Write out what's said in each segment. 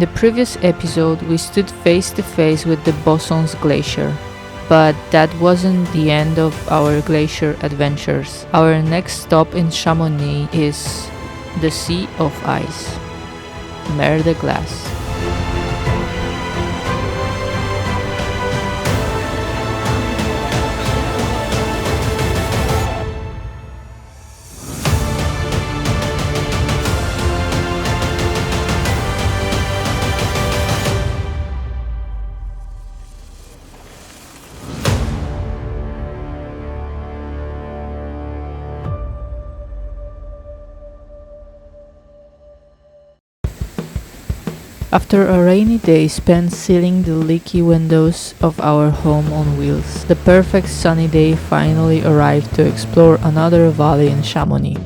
In the previous episode, we stood face to face with the Bossons Glacier. But that wasn't the end of our glacier adventures. Our next stop in Chamonix is the Sea of Ice, Mer de Glace. After a rainy day spent sealing the leaky windows of our home on wheels, the perfect sunny day finally arrived to explore another valley in Chamonix.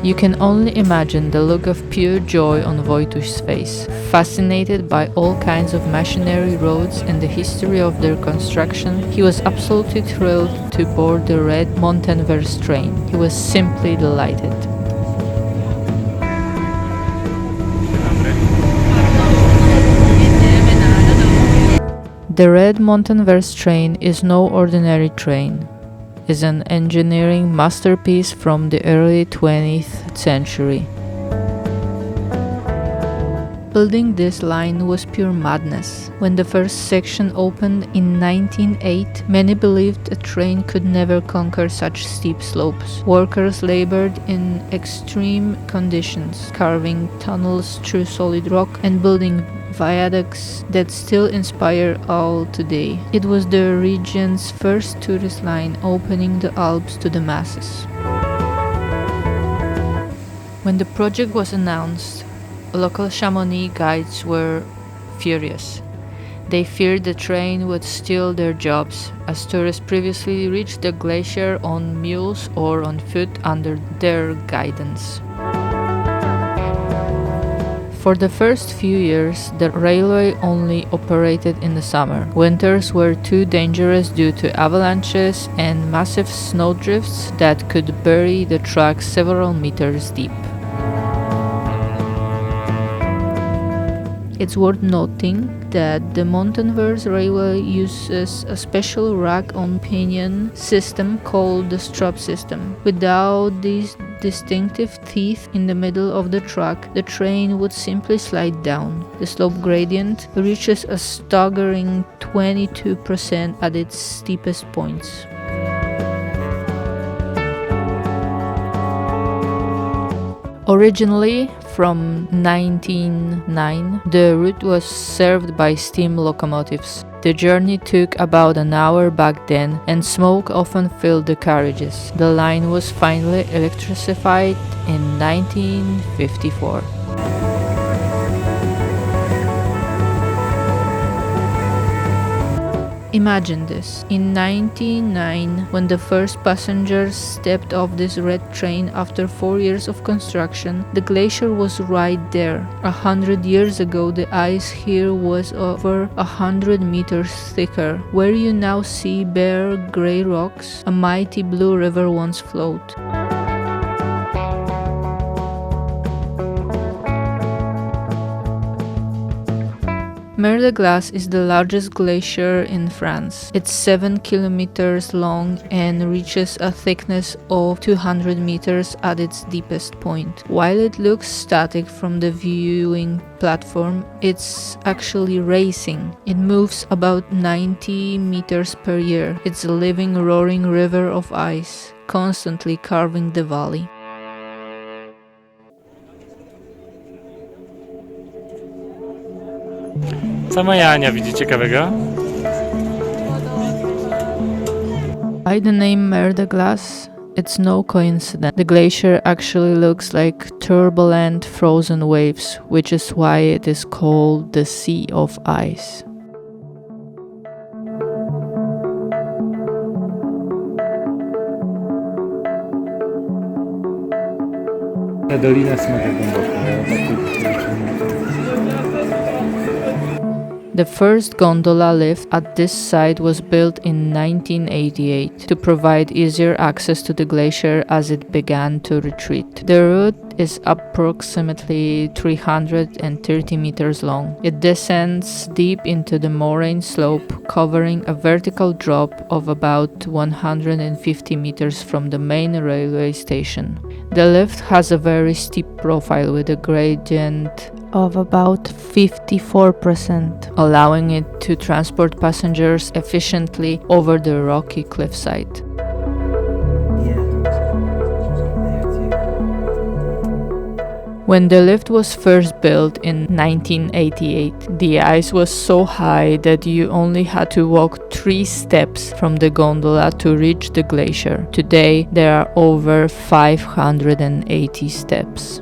You can only imagine the look of pure joy on Wojtusz's face. Fascinated by all kinds of machinery, roads and the history of their construction, he was absolutely thrilled to board the red Montenvers train. He was simply delighted. The red Montenvers train is no ordinary train. Is an engineering masterpiece from the early 20th century. Building this line was pure madness. When the first section opened in 1908, many believed a train could never conquer such steep slopes. Workers labored in extreme conditions, carving tunnels through solid rock and building viaducts that still inspire awe today. It was the region's first tourist line, opening the Alps to the masses. When the project was announced, local Chamonix guides were furious. They feared the train would steal their jobs, as tourists previously reached the glacier on mules or on foot under their guidance. For the first few years, the railway only operated in the summer. Winters were too dangerous due to avalanches and massive snowdrifts that could bury the track several meters deep. It's worth noting that the Montenvers railway uses a special rack-on-pinion system called the strap system. Without these distinctive teeth in the middle of the track, the train would simply slide down. The slope gradient reaches a staggering 22% at its steepest points. Originally, from 1909, the route was served by steam locomotives. The journey took about an hour back then, and smoke often filled the carriages. The line was finally electrified in 1954. Imagine this. In 1909, when the first passengers stepped off this red train after 4 years of construction, the glacier was right there. 100 years ago, the ice here was over 100 meters thicker. Where you now see bare gray rocks, a mighty blue river once flowed. Mer de Glace is the largest glacier in France. It's 7 kilometers long and reaches a thickness of 200 meters at its deepest point. While it looks static from the viewing platform, it's actually racing. It moves about 90 meters per year. It's a living, roaring river of ice, constantly carving the valley. Co moja Ania widzi ciekawego? By the name Mer de Glace, it's no coincidence. The glacier actually looks like turbulent frozen waves, which is why it is called the Sea of Ice. Ta dolina jest mega głęboka. The first gondola lift at this site was built in 1988 to provide easier access to the glacier as it began to retreat. The route is approximately 330 meters long. It descends deep into the moraine slope, covering a vertical drop of about 150 meters from the main railway station. The lift has a very steep profile with a gradient of about 54%, allowing it to transport passengers efficiently over the rocky cliffside. When the lift was first built in 1988, the ice was so high that you only had to walk 3 steps from the gondola to reach the glacier. Today, there are over 580 steps.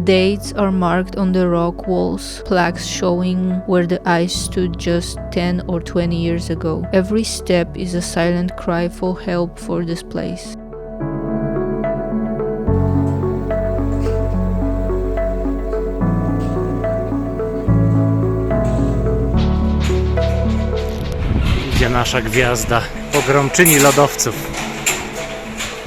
Dates are marked on the rock walls, plaques showing where the ice stood just 10 or 20 years ago. Every step is a silent cry for help for this place. Idzie nasza gwiazda, pogromczyni lodowców.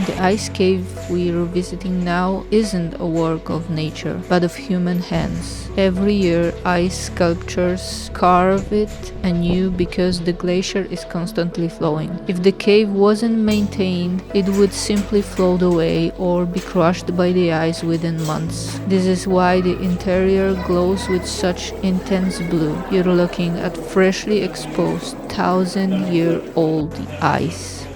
The ice cave we're visiting now isn't a work of nature, but of human hands. Every year, ice sculptures carve it anew because the glacier is constantly flowing. If the cave wasn't maintained, it would simply float away or be crushed by the ice within months. This is why the interior glows with such intense blue. You're looking at freshly exposed 1,000-year-old ice.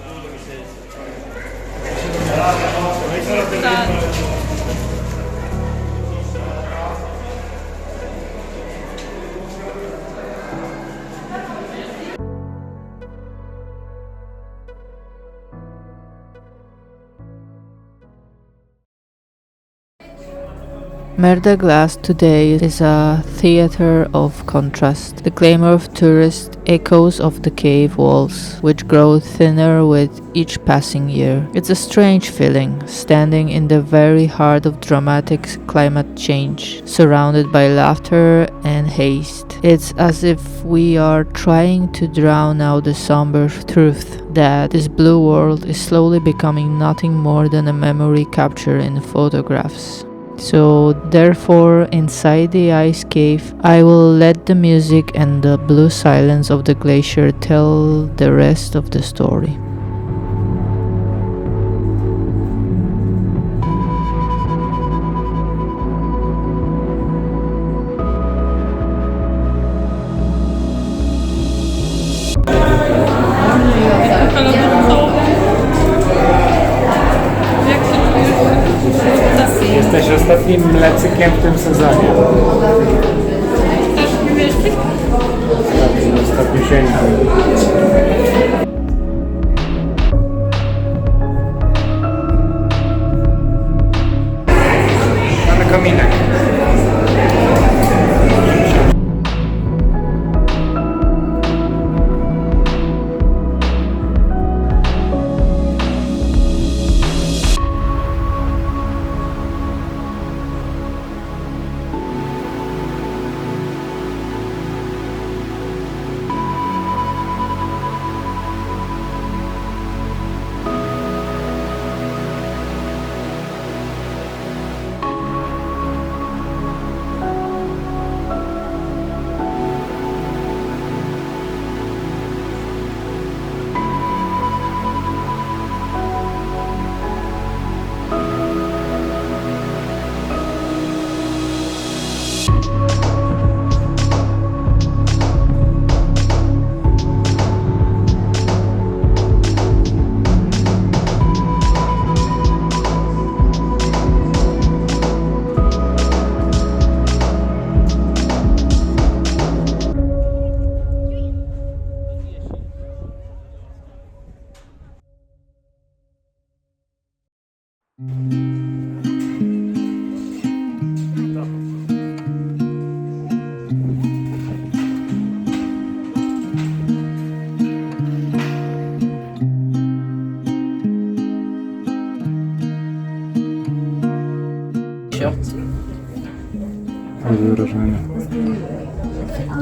Mer de Glace today is a theater of contrast. The clamor of tourists echoes of the cave walls, which grow thinner with each passing year. It's a strange feeling, standing in the very heart of dramatic climate change, surrounded by laughter and haste. It's as if we are trying to drown out the somber truth that this blue world is slowly becoming nothing more than a memory captured in photographs. So therefore, inside the ice cave, I will let the music and the blue silence of the glacier tell the rest of the story. Jesteś ostatnim mlecykiem w tym sezonie. Ostatni sięgiem. Mamy kominek.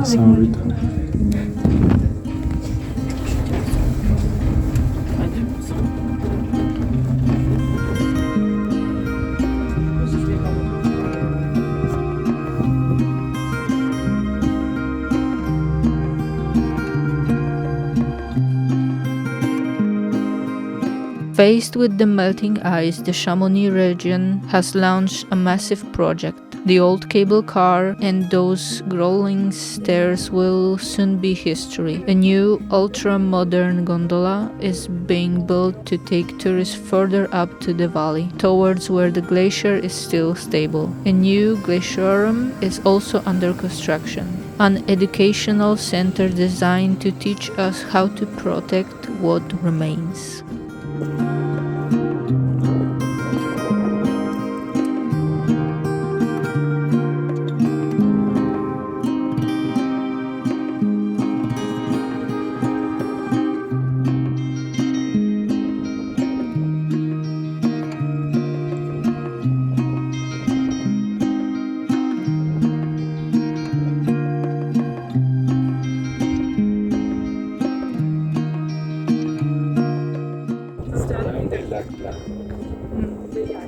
Niesamowite. Faced with the melting ice, the Chamonix region has launched a massive project. The old cable car and those grueling stairs will soon be history. A new, ultra-modern gondola is being built to take tourists further up to the valley, towards where the glacier is still stable. A new glaciarium is also under construction, an educational center designed to teach us how to protect what remains.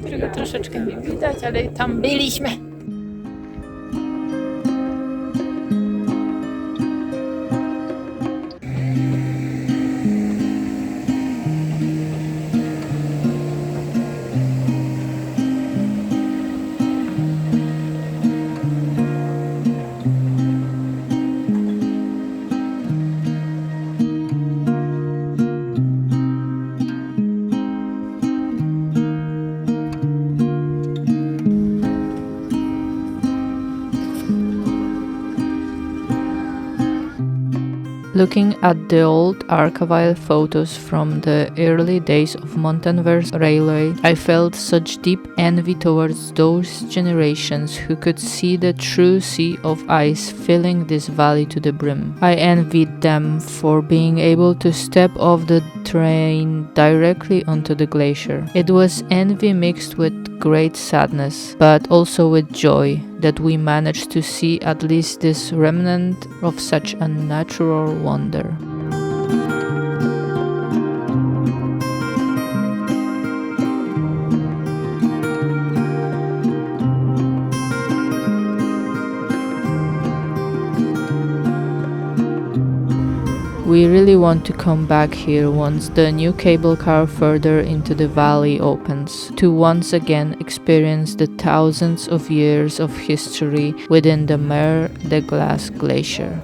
Którego troszeczkę nie widać, ale tam byliśmy. Looking at the old archival photos from the early days of Montenvers railway, I felt such deep envy towards those generations who could see the true sea of ice filling this valley to the brim. I envied them for being able to step off the train directly onto the glacier. It was envy mixed with great sadness, but also with joy that we managed to see at least this remnant of such a natural wonder. We really want to come back here once the new cable car further into the valley opens, to once again experience the thousands of years of history within the Mer de Glace glacier.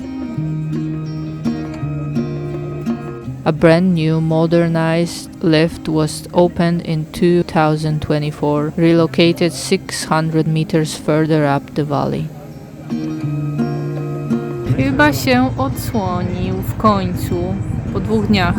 A brand new modernized lift was opened in 2024, relocated 600 meters further up the valley. Chyba się odsłonił w końcu, po 2 dniach.